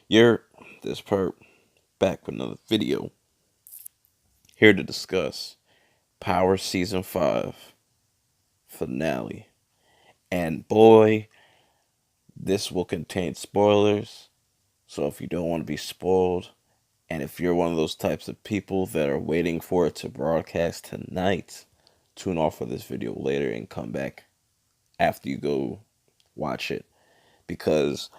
You're this perp back with another video. Here to discuss Power Season 5 finale. And boy, this will contain spoilers. So if you don't want to be spoiled, and if you're one of those types of people that are waiting for it to broadcast tonight, tune off of this video later and come back after you go watch it. Because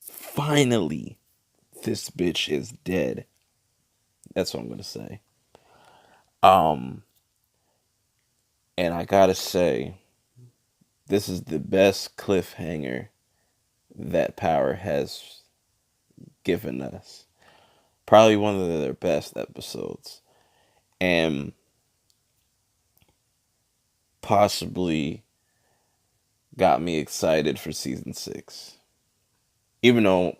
finally, this bitch is dead. That's what I'm gonna say. Um, and I gotta say, this is the best cliffhanger that Power has given us. Probably one of their best episodes. And possibly got me excited for season 6. Even though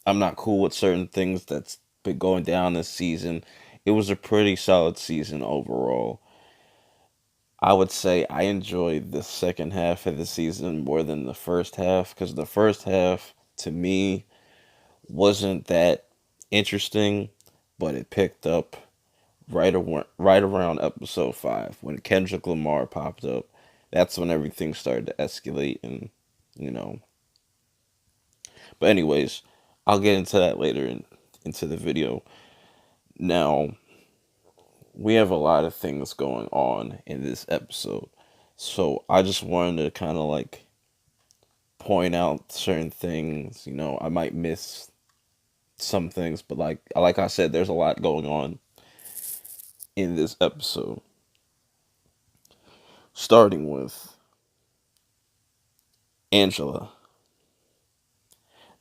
I'm not cool with certain things that's been going down this season, it was a pretty solid season overall. I would say I enjoyed the second half of the season more than the first half because the first half, to me, wasn't that interesting, but it picked up right around episode 5 when Kendrick Lamar popped up. That's when everything started to escalate, and you know. But anyways, I'll get into that later into the video. Now, we have a lot of things going on in this episode. So I just wanted to kind of like point out certain things. I might miss some things, but like I said, there's a lot going on in this episode. Starting with Angela.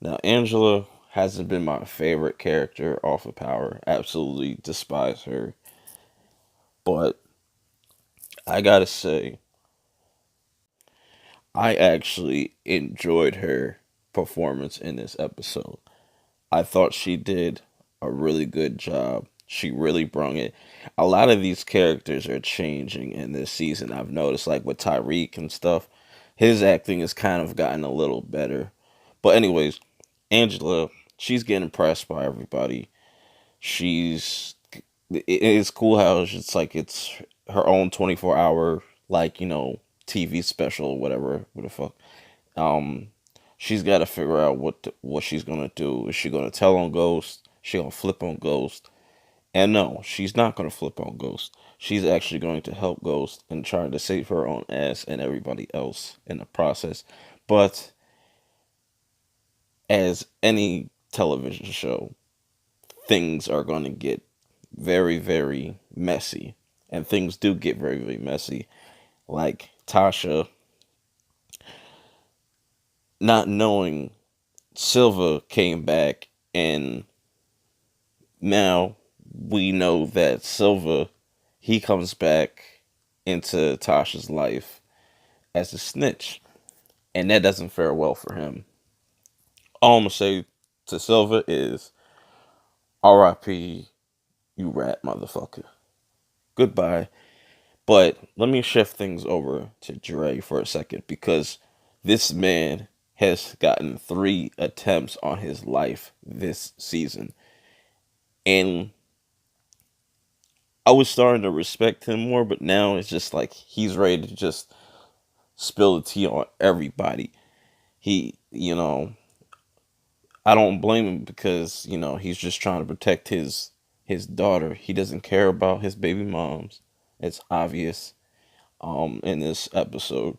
Now, Angela hasn't been my favorite character off of Power. Absolutely despise her. But I gotta say, I actually enjoyed her performance in this episode. I thought she did a really good job. She really brung it. A lot of these characters are changing in this season. I've noticed, like with Tyreek and stuff, his acting has kind of gotten a little better. But anyways, Angela, she's getting impressed by everybody. She's it's cool how it's her own 24-hour TV special or whatever what the fuck. Um, she's got to figure out what she's gonna do. Is she gonna tell on Ghost? Is she gonna flip on Ghost? And no, she's not gonna flip on Ghost. She's actually going to help Ghost and try to save her own ass and everybody else in the process. But as any television show, things are going to get very, very messy. And things do get very, very messy. Like Tasha not knowing Silva came back, and now we know that Silva, he comes back into Tasha's life as a snitch. And that doesn't fare well for him. All I'm going to say to Silva is RIP, you rat motherfucker. Goodbye. But let me shift things over to Dre for a second because this man has gotten 3 attempts on his life this season. And I was starting to respect him more, but now it's just like he's ready to just spill the tea on everybody. I don't blame him because, he's just trying to protect his daughter. He doesn't care about his baby moms. It's obvious in this episode.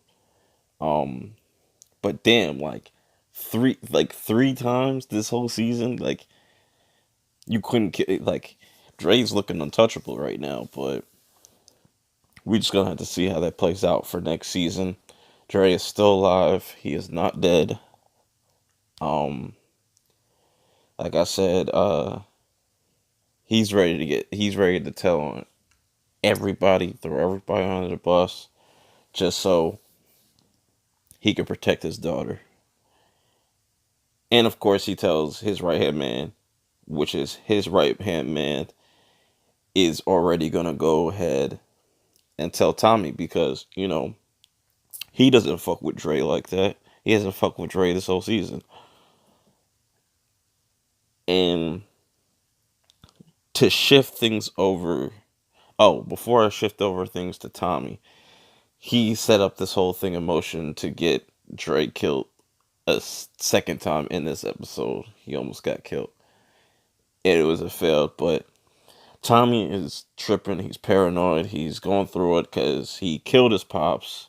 Um but damn, three times this whole season, like you couldn't get like Dre's looking untouchable right now, but we just gonna have to see how that plays out for next season. Dre is still alive. He is not dead. Um, like I said, he's ready to tell on everybody, throw everybody under the bus, just so he could protect his daughter. And of course, he tells his right hand man, which is his right hand man, is already gonna go ahead and tell Tommy because, he doesn't fuck with Dre like that. He hasn't fucked with Dre this whole season. And to shift things over, oh, before I shift over things to Tommy, he set up this whole thing in motion to get Dre killed a second time in this episode. He almost got killed. And it was a fail, but Tommy is tripping. He's paranoid. He's going through it because he killed his pops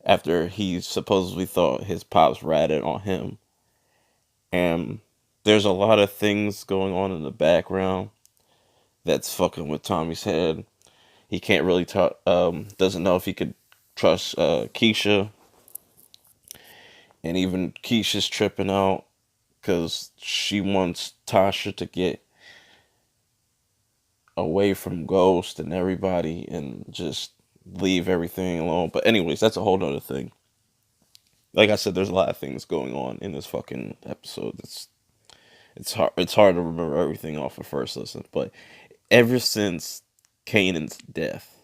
after he supposedly thought his pops ratted on him. And there's a lot of things going on in the background that's fucking with Tommy's head. He can't really talk. Doesn't know if he could trust Keisha, and even Keisha's tripping out because she wants Tasha to get away from Ghost and everybody and just leave everything alone. But anyways, that's a whole nother thing. Like I said, there's a lot of things going on in this fucking episode. It's hard to remember everything off of first listen. But ever since Kanan's death,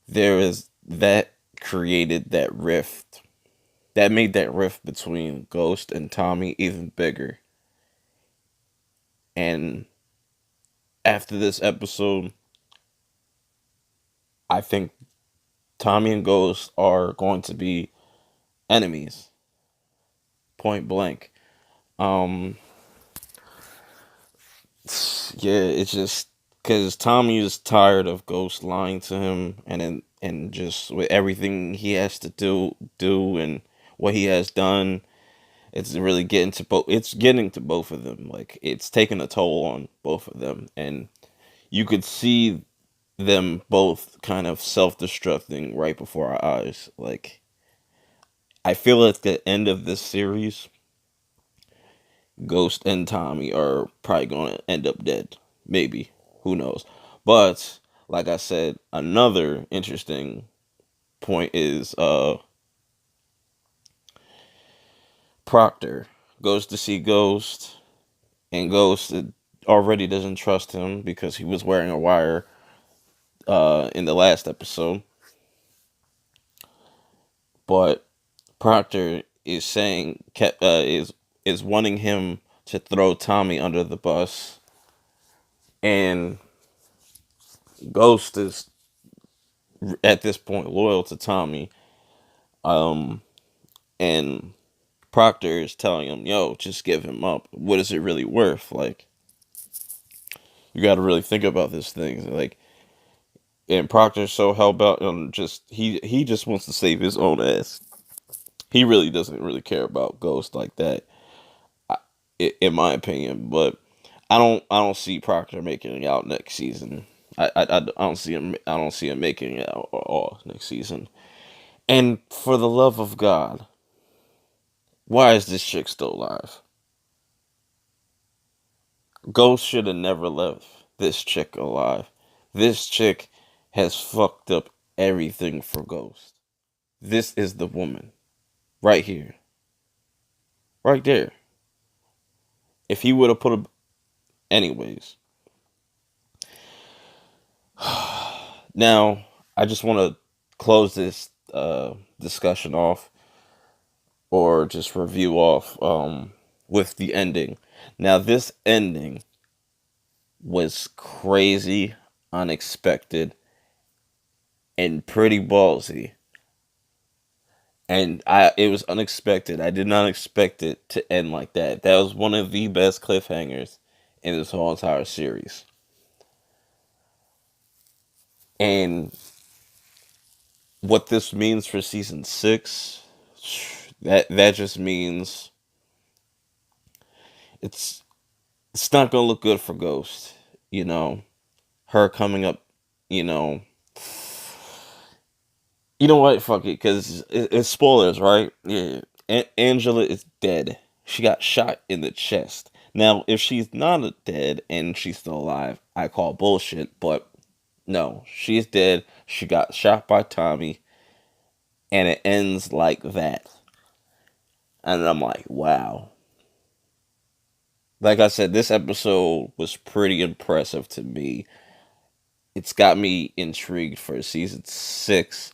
there is that created that rift. That made that rift between Ghost and Tommy even bigger. And after this episode, I think Tommy and Ghost are going to be enemies. Point blank. Um yeah, it's just because Tommy is tired of Ghost lying to him and just with everything he has to do and what he has done, it's really getting to both. It's getting to both of them. Like it's taking a toll on both of them, and you could see them both kind of self-destructing right before our eyes. Like I feel at the end of this series, Ghost and Tommy are probably going to end up dead. Maybe. Who knows? But like I said, another interesting point is Proctor goes to see Ghost and Ghost already doesn't trust him because he was wearing a wire in the last episode. But Proctor is saying is wanting him to throw Tommy under the bus, and Ghost is at this point loyal to Tommy. Um, and Proctor is telling him, "Yo, just give him up. What is it really worth? Like, you got to really think about this thing. Like, and Proctor's so hellbent on just he just wants to save his own ass. He really doesn't really care about Ghost like that, in my opinion. But I don't see Proctor making it out next season. I don't see him. I don't see him making it out at all next season. And for the love of God, why is this chick still alive? Ghost should have never left this chick alive. This chick has fucked up everything for Ghost. This is the woman. Right here. Right there. If he would have put a. Anyways. Now, I just want to close this discussion off or just review off with the ending. Now, this ending was crazy, unexpected, and pretty ballsy. And it was unexpected. I did not expect it to end like that. That was one of the best cliffhangers in this whole entire series. And what this means for season 6, that just means it's it's not gonna look good for Ghost. You know, her coming up. You know, you know what? Fuck it, because it's spoilers, right? Yeah, Angela is dead. She got shot in the chest. Now, if she's not dead and she's still alive, I call bullshit. But no, she's dead. She got shot by Tommy, and it ends like that. And I'm like, wow. Like I said, this episode was pretty impressive to me. It's got me intrigued for season 6.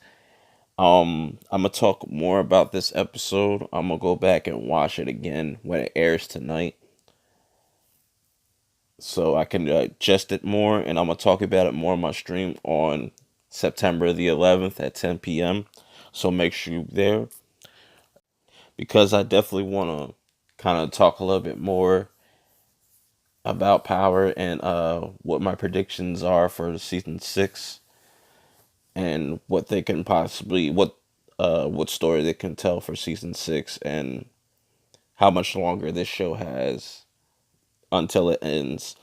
I'm gonna talk more about this episode. I'm gonna go back and watch it again when it airs tonight, so I can digest it more. And I'm gonna talk about it more on my stream on September the 11th at 10 p.m. So make sure you're there, because I definitely want to kind of talk a little bit more about Power and what my predictions are for season 6, and what they can possibly what story they can tell for season 6, and how much longer this show has until it ends.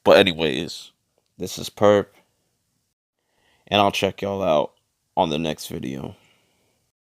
But anyways, this is Perp, and I'll check y'all out on the next video.